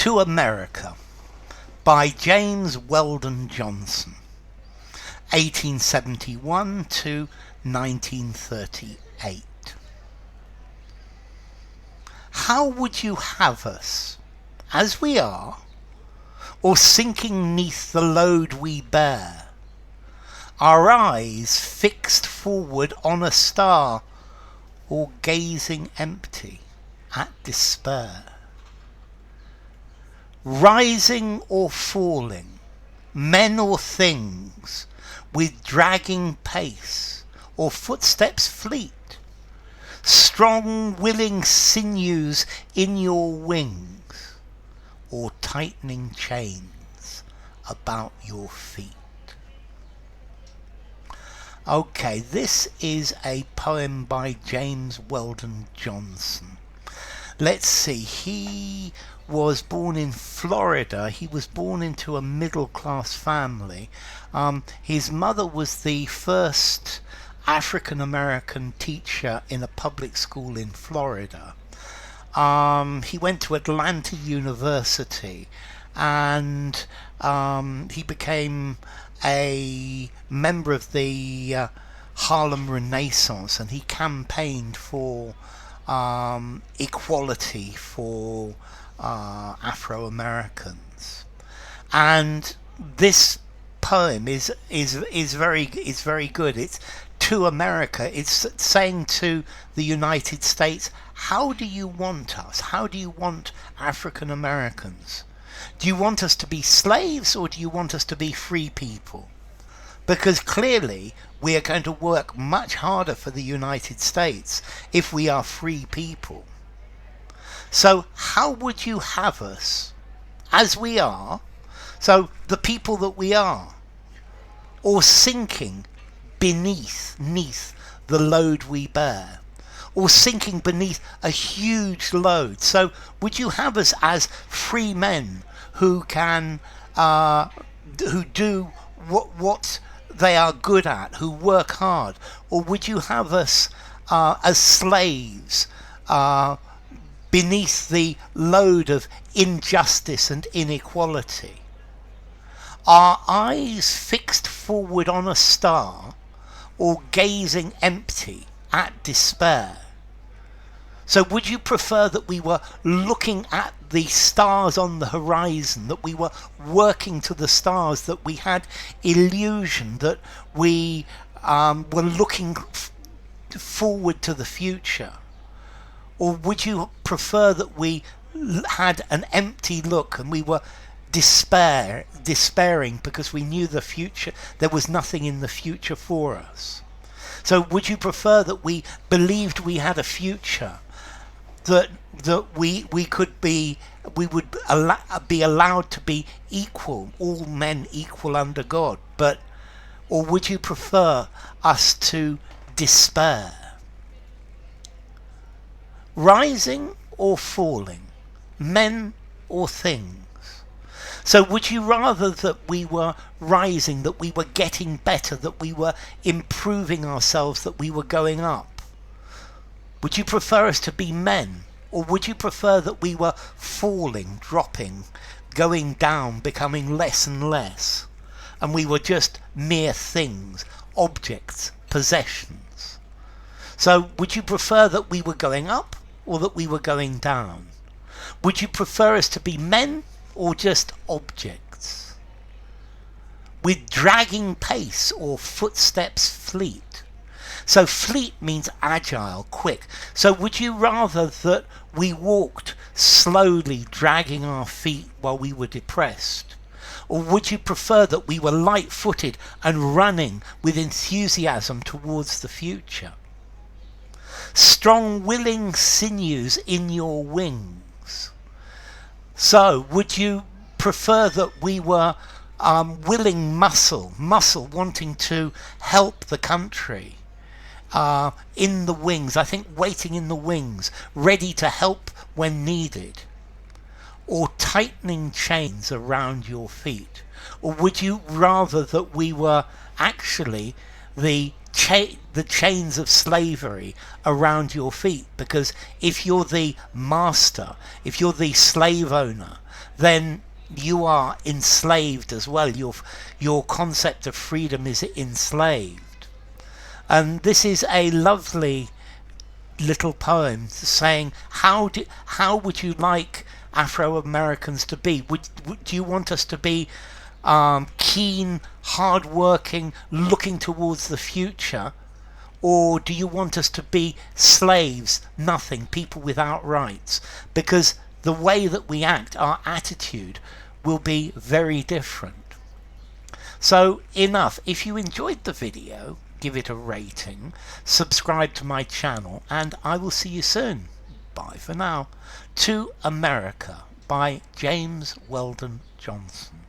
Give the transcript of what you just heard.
To America by James Weldon Johnson, 1871 to 1938. How would you have us, as we are, or sinking neath the load we bear, our eyes fixed forward on a star, or gazing empty at despair? Rising or falling, men or things, with dragging pace, or footsteps fleet, strong willing sinews in your wings, or tightening chains about your feet. Okay, this is a poem by James Weldon Johnson. Let's see, he was born in Florida. He was born into a middle-class family. His mother was the first African-American teacher in a public school in Florida. He went to Atlanta University, and he became a member of the Harlem Renaissance, and he campaigned for equality for Afro-Americans. And this poem is very good. It's to America. It's saying to the United States, how do you want us? How do you want African Americans? Do you want us to be slaves, or do you want us to be free people? Because clearly we are going to work much harder for the United States if we are free people. So how would you have us, as we are, so the people that we are, or sinking beneath the load we bear, or sinking beneath a huge load? So would you have us as free men who can who do what they are good at, who work hard? Or would you have us as slaves beneath the load of injustice and inequality? Our eyes fixed forward on a star, or gazing empty at despair? So would you prefer that we were looking at the stars on the horizon, that we were working to the stars, that we had illusion, that we were looking forward to the future? Or would you prefer that we had an empty look and we were despairing because we knew the future, there was nothing in the future for us? So would you prefer that we believed we had a future, that we would be allowed to be equal, all men equal under God? Or would you prefer us to despair? Rising or falling, men or things? So would you rather that we were rising, that we were getting better, that we were improving ourselves, that we were going up? Would you prefer us to be men? Or would you prefer that we were falling, dropping, going down, becoming less and less, and we were just mere things, objects, possessions? So would you prefer that we were going up, or that we were going down? Would you prefer us to be men, or just objects, with dragging pace, or footsteps fleet? So fleet means agile, quick. So would you rather that we walked slowly, dragging our feet while we were depressed? Or would you prefer that we were light-footed and running with enthusiasm towards the future? Strong willing sinews in your wings. So would you prefer that we were willing muscle wanting to help the country, in the wings, I think waiting in the wings, ready to help when needed? Or tightening chains around your feet? Or would you rather that we were actually the chains of slavery around your feet? Because if you're the master, if you're the slave owner, then you are enslaved as well. Your concept of freedom is enslaved. And this is a lovely little poem saying, how would you like Afro-Americans to be? Do you want us to be keen, hard-working, looking towards the future? Or do you want us to be slaves, nothing, people without rights? Because the way that we act, our attitude, will be very different. So enough. If you enjoyed the video, give it a rating, subscribe to my channel, and I will see you soon. Bye for now. To America by James Weldon Johnson.